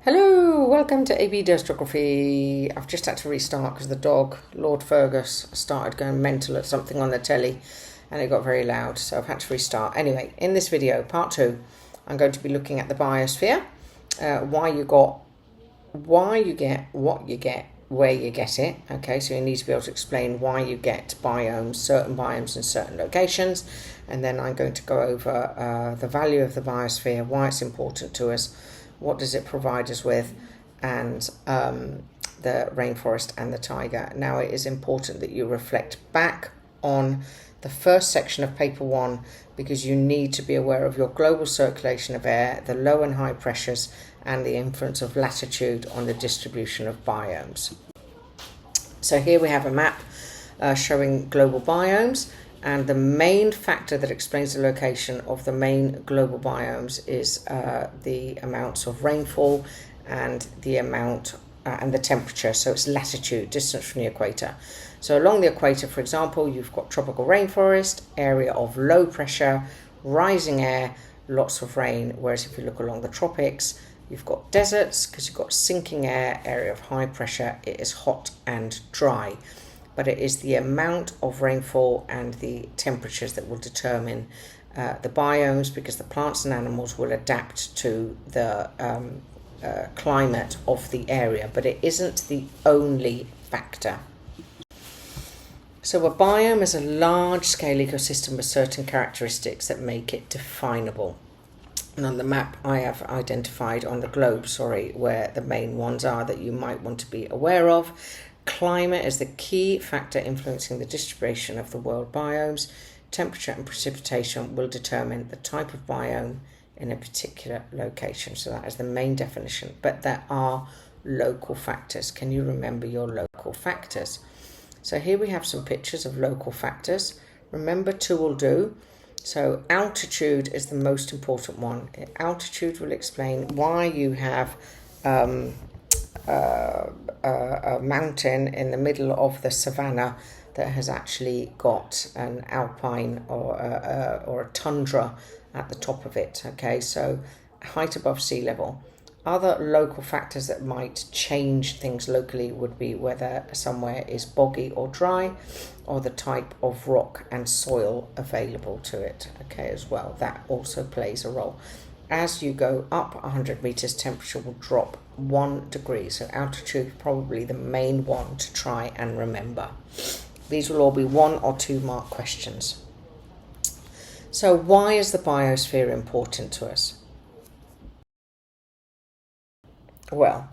Hello, welcome to AB Does Geography. I've just had to restart because the dog, Lord Fergus, started going mental at something on the telly and it got very loud, so I've had to restart. Anyway, in this video, part 2, I'm going to be looking at the biosphere, why you get what you get, where you get it. Okay, so you need to be able to explain why you get biomes, certain biomes in certain locations, and then I'm going to go over the value of the biosphere, why it's important to us, what does it provide us with, and the rainforest and the taiga. Now, it is important that you reflect back on the first section of paper 1 because you need to be aware of your global circulation of air, the low and high pressures, and the influence of latitude on the distribution of biomes. So here we have a map showing global biomes. And the main factor that explains the location of the main global biomes is the amounts of rainfall and the amount and the temperature. So it's latitude, distance from the equator. So along the equator, for example, you've got tropical rainforest, area of low pressure, rising air, lots of rain. Whereas if you look along the tropics, you've got deserts because you've got sinking air, area of high pressure. It is hot and dry. But it is the amount of rainfall and the temperatures that will determine the biomes, because the plants and animals will adapt to the climate of the area, but it isn't the only factor. So a biome is a large-scale ecosystem with certain characteristics that make it definable. And on the map I have identified on the globe, where the main ones are that you might want to be aware of. Climate is the key factor influencing the distribution of the world biomes. Temperature and precipitation will determine the type of biome in a particular location. So that is the main definition. But there are local factors. Can you remember your local factors? So here we have some pictures of local factors. Remember, 2 will do. So altitude is the most important one. Altitude will explain why you have a mountain in the middle of the savannah that has actually got an alpine or a tundra at the top of it. Okay, so height above sea level. Other local factors that might change things locally would be whether somewhere is boggy or dry, or the type of rock and soil available to it. Okay, as well, that also plays a role. As you go up 100 meters, temperature will drop 1 degree. So altitude probably the main one to try and remember. These will all be 1 or 2 mark questions. So why is the biosphere important to us? Well,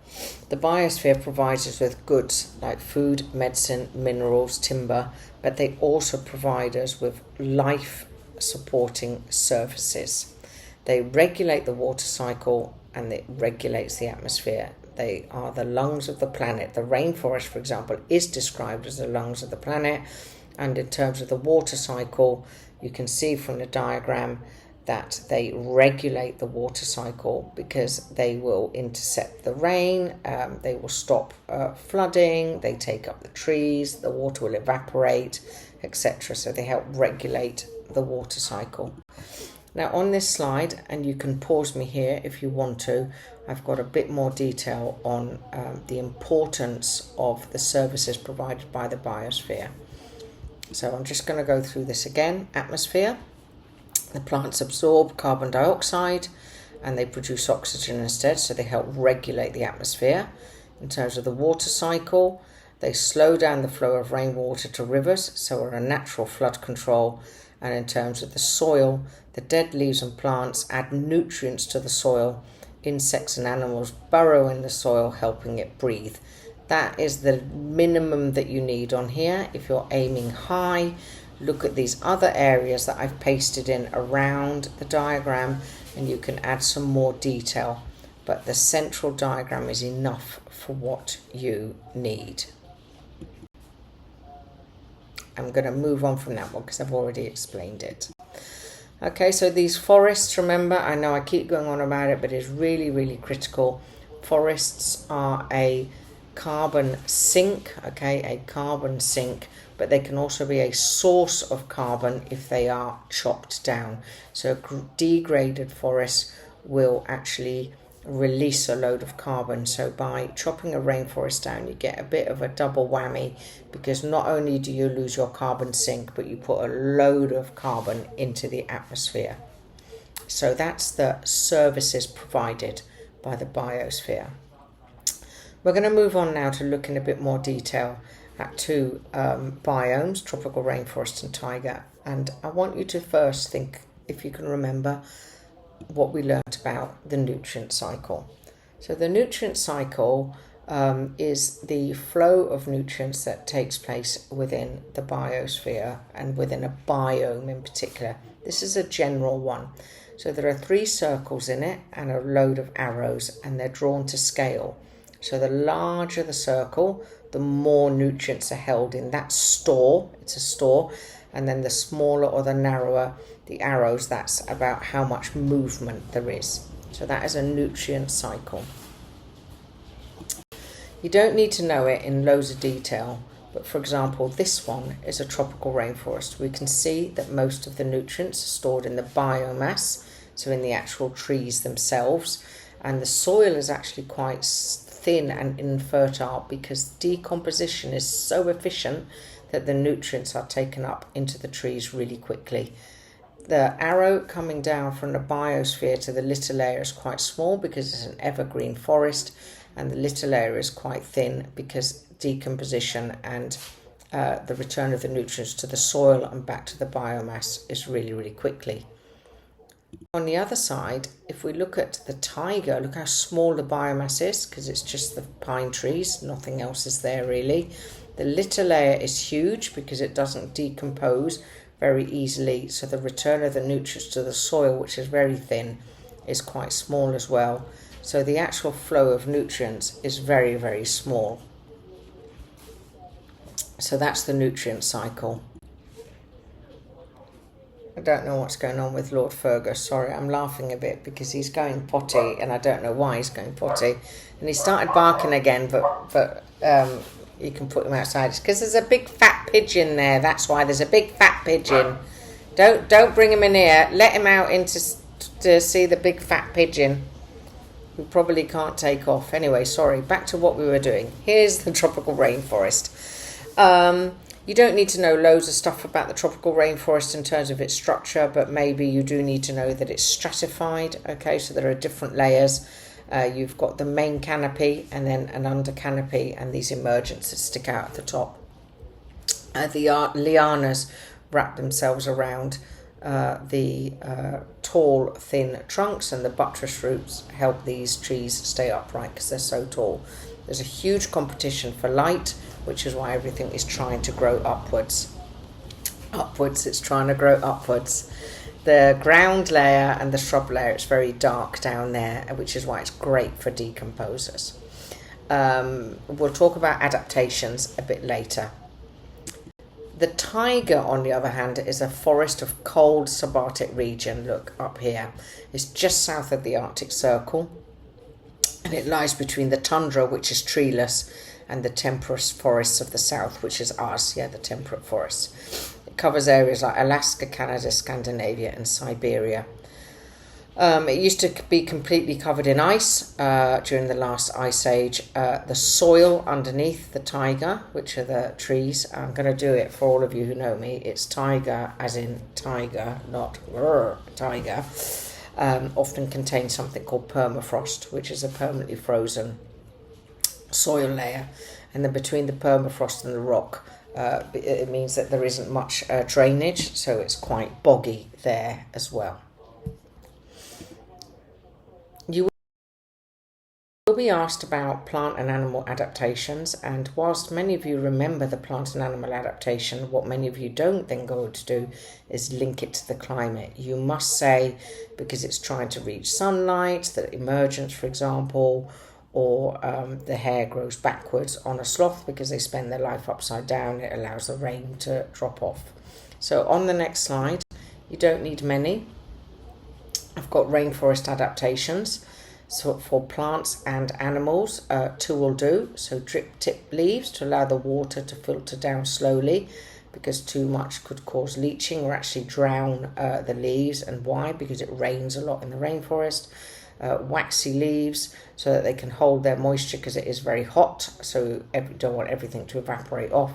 the biosphere provides us with goods like food, medicine, minerals, timber, but they also provide us with life-supporting services. They regulate the water cycle and it regulates the atmosphere. They are the lungs of the planet. The rainforest, for example, is described as the lungs of the planet. And in terms of the water cycle, you can see from the diagram that they regulate the water cycle because they will intercept the rain, they will stop flooding, they take up the trees, the water will evaporate, etc. So they help regulate the water cycle. Now on this slide, and you can pause me here if you want to, I've got a bit more detail on the importance of the services provided by the biosphere. So I'm just going to go through this again. Atmosphere. The plants absorb carbon dioxide and they produce oxygen instead, so they help regulate the atmosphere. In terms of the water cycle, they slow down the flow of rainwater to rivers, so are a natural flood control. And in terms of the soil, the dead leaves and plants add nutrients to the soil. Insects and animals burrow in the soil, helping it breathe. That is the minimum that you need on here. If you're aiming high, look at these other areas that I've pasted in around the diagram and you can add some more detail. But the central diagram is enough for what you need. I'm going to move on from that one because I've already explained it. Okay, so these forests, remember, I know I keep going on about it, but it's really, really critical. Forests are a carbon sink, okay, a carbon sink, but they can also be a source of carbon if they are chopped down. So degraded forests will actually release a load of carbon. So by chopping a rainforest down, you get a bit of a double whammy, because not only do you lose your carbon sink, but you put a load of carbon into the atmosphere. So that's the services provided by the biosphere. We're going to move on now to look in a bit more detail at two biomes, tropical rainforest and taiga. And I want you to first think, if you can remember, what we learnt about the nutrient cycle. So the nutrient cycle is the flow of nutrients that takes place within the biosphere and within a biome in particular. This is a general one. So there are 3 circles in it and a load of arrows, and they're drawn to scale. So the larger the circle, the more nutrients are held in that store. It's a store. And then the smaller or the narrower the arrows, that's about how much movement there is. So that is a nutrient cycle. You don't need to know it in loads of detail, but for example, this one is a tropical rainforest. We can see that most of the nutrients are stored in the biomass, so in the actual trees themselves, and the soil is actually quite thin and infertile because decomposition is so efficient that the nutrients are taken up into the trees really quickly. The arrow coming down from the biosphere to the litter layer is quite small because it's an evergreen forest, and the litter layer is quite thin because decomposition and the return of the nutrients to the soil and back to the biomass is really, really quickly. On the other side, if we look at the taiga, look how small the biomass is, because it's just the pine trees, nothing else is there really. The litter layer is huge because it doesn't decompose very easily, so the return of the nutrients to the soil, which is very thin, is quite small as well. So the actual flow of nutrients is very, very small. So that's the nutrient cycle. I don't know what's going on with Lord Fergus. Sorry, I'm laughing a bit because he's going potty, and I don't know why he's going potty. And he started barking again, but you can put him outside. It's because there's a big fat pigeon there. That's why there's a big fat pigeon. Don't bring him in here. Let him out to see the big fat pigeon, who probably can't take off. Anyway, sorry. Back to what we were doing. Here's the tropical rainforest. You don't need to know loads of stuff about the tropical rainforest in terms of its structure, but maybe you do need to know that it's stratified. Okay, so there are different layers. You've got the main canopy and then an under canopy and these emergents that stick out at the top. The lianas wrap themselves around the tall, thin trunks, and the buttress roots help these trees stay upright because they're so tall. There's a huge competition for light, which is why everything is trying to grow upwards. It's trying to grow upwards. The ground layer and the shrub layer, it's very dark down there, which is why it's great for decomposers. We'll talk about adaptations a bit later. The taiga, on the other hand, is a forest of cold subarctic region. Look up here. It's just south of the Arctic Circle, and it lies between the tundra, which is treeless, and the temperate forests of the south, which is us, the temperate forests. It covers areas like Alaska, Canada, Scandinavia, and Siberia. It used to be completely covered in ice during the last ice age. The soil underneath the taiga, which are the trees, I'm going to do it for all of you who know me, it's taiga as in tiger, not tiger, often contains something called permafrost, which is a permanently frozen soil layer. And then between the permafrost and the rock, it means that there isn't much drainage, so it's quite boggy there as well. You will be asked about plant and animal adaptations, and whilst many of you remember the plant and animal adaptation, what many of you don't then go to do is link it to the climate. You must say, because it's trying to reach sunlight, that emergence, for example, or the hair grows backwards on a sloth because they spend their life upside down, it allows the rain to drop off. So on the next slide, you don't need many. I've got rainforest adaptations. So for plants and animals, 2 will do. So drip tip leaves to allow the water to filter down slowly, because too much could cause leaching or actually drown the leaves. And why? Because it rains a lot in the rainforest. waxy leaves so that they can hold their moisture because it is very hot, so you don't want everything to evaporate off.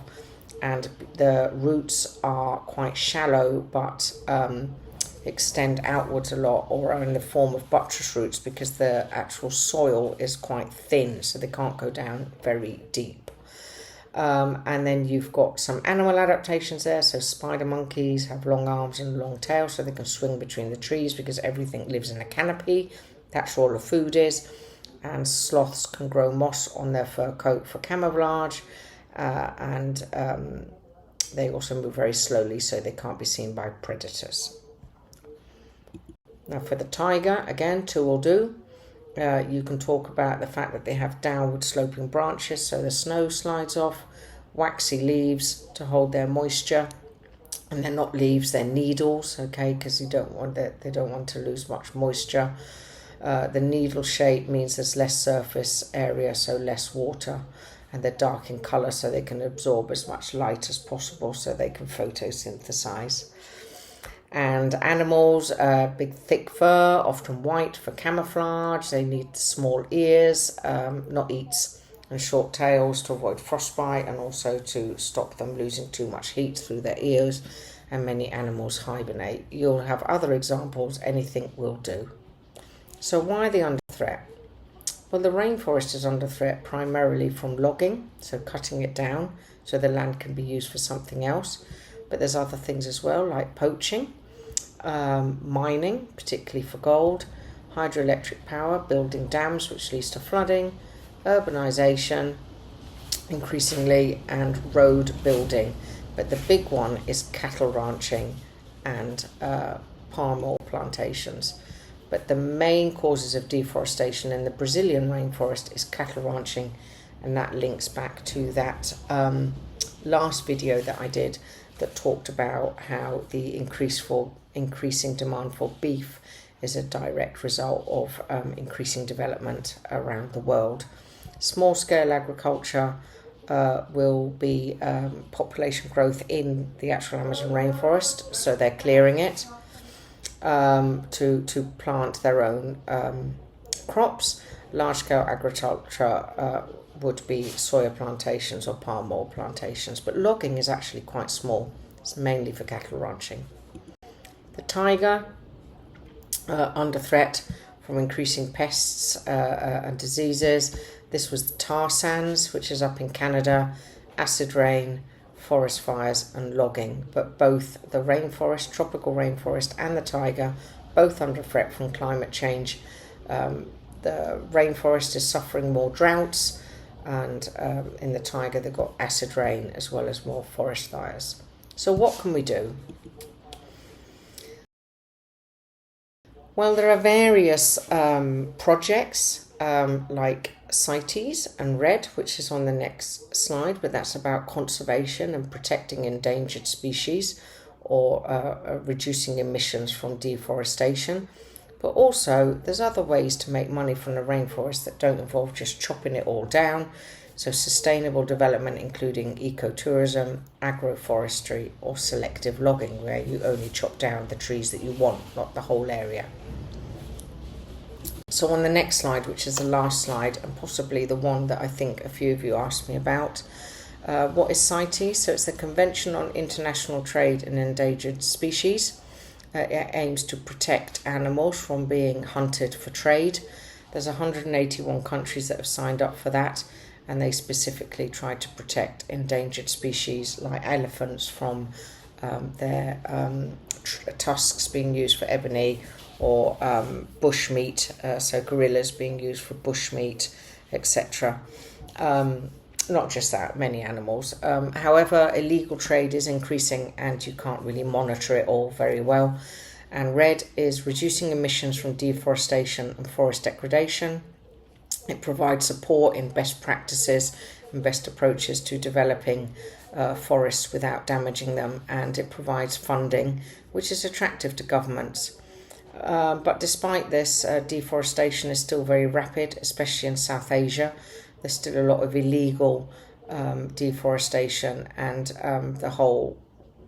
And the roots are quite shallow but extend outwards a lot, or are in the form of buttress roots because the actual soil is quite thin, so they can't go down very deep. And then you've got some animal adaptations there. So spider monkeys have long arms and long tails so they can swing between the trees because everything lives in a canopy. That's where all the food is. And sloths can grow moss on their fur coat for camouflage. And they also move very slowly so they can't be seen by predators. Now for the taiga, again, two will do. You can talk about the fact that they have downward sloping branches so the snow slides off, waxy leaves to hold their moisture, and they're not leaves, they're needles, okay, because they don't want to lose much moisture. The needle shape means there's less surface area, so less water, and they're dark in colour so they can absorb as much light as possible so they can photosynthesize. And animals, big thick fur, often white for camouflage. They need small ears, not eats, and short tails to avoid frostbite and also to stop them losing too much heat through their ears. And many animals hibernate. You'll have other examples, anything will do. So why are they under threat? Well, the rainforest is under threat primarily from logging, so cutting it down so the land can be used for something else. But there's other things as well, like poaching. Mining, particularly for gold, hydroelectric power, building dams which leads to flooding, urbanisation increasingly, and road building. But the big one is cattle ranching and palm oil plantations. But the main causes of deforestation in the Brazilian rainforest is cattle ranching, and that links back to that last video that I did that talked about how the increasing demand for beef is a direct result of increasing development around the world. Small-scale agriculture will be population growth in the actual Amazon rainforest, so they're clearing it to plant their own crops. Large-scale agriculture would be soya plantations or palm oil plantations, but logging is actually quite small. It's mainly for cattle ranching. The taiga, under threat from increasing pests and diseases. This was the tar sands, which is up in Canada, acid rain, forest fires and logging. But both the rainforest, tropical rainforest, and the taiga, both under threat from climate change. The rainforest is suffering more droughts, and in the taiga they've got acid rain as well as more forest fires. So what can we do? Well, there are various projects like CITES and RED, which is on the next slide, but that's about conservation and protecting endangered species or reducing emissions from deforestation. But also there's other ways to make money from the rainforest that don't involve just chopping it all down. So sustainable development, including ecotourism, agroforestry, or selective logging, where you only chop down the trees that you want, not the whole area. So on the next slide, which is the last slide, and possibly the one that I think a few of you asked me about, what is CITES? So it's the Convention on International Trade in Endangered Species. It aims to protect animals from being hunted for trade. There's 181 countries that have signed up for that, and they specifically try to protect endangered species like elephants from their tusks being used for ebony, or bush meat, so gorillas being used for bush meat, etc. Not just that, many animals. However, illegal trade is increasing and you can't really monitor it all very well. And RED is reducing emissions from deforestation and forest degradation. It provides support in best practices and best approaches to developing forests without damaging them, and it provides funding which is attractive to governments. But despite this, deforestation is still very rapid, especially in South Asia. There's still a lot of illegal deforestation, and the whole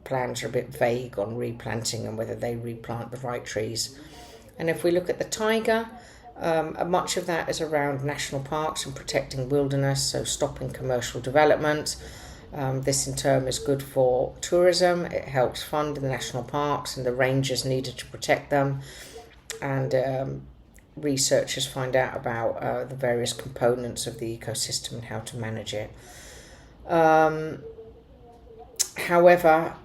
plans are a bit vague on replanting and whether they replant the right trees. And if we look at the taiga, Much of that is around national parks and protecting wilderness, so stopping commercial development. This in turn is good for tourism. It helps fund the national parks and the rangers needed to protect them. And researchers find out about the various components of the ecosystem and how to manage it. However,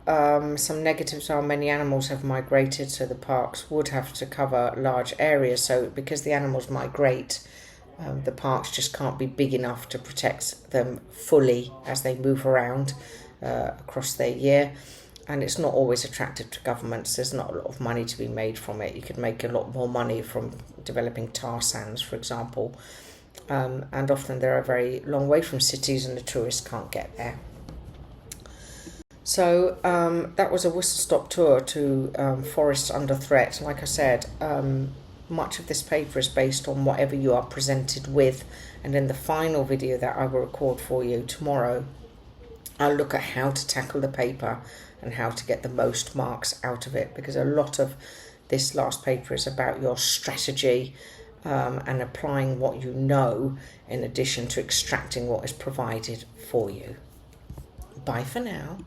some negatives are many animals have migrated, so the parks would have to cover large areas. So because the animals migrate, the parks just can't be big enough to protect them fully as they move around across their year. And it's not always attractive to governments. There's not a lot of money to be made from it. You could make a lot more money from developing tar sands, for example. And often they're a very long way from cities and the tourists can't get there. So that was a whistle-stop tour to Forests Under Threat. Like I said, much of this paper is based on whatever you are presented with. And in the final video that I will record for you tomorrow, I'll look at how to tackle the paper and how to get the most marks out of it, because a lot of this last paper is about your strategy and applying what you know in addition to extracting what is provided for you. Bye for now.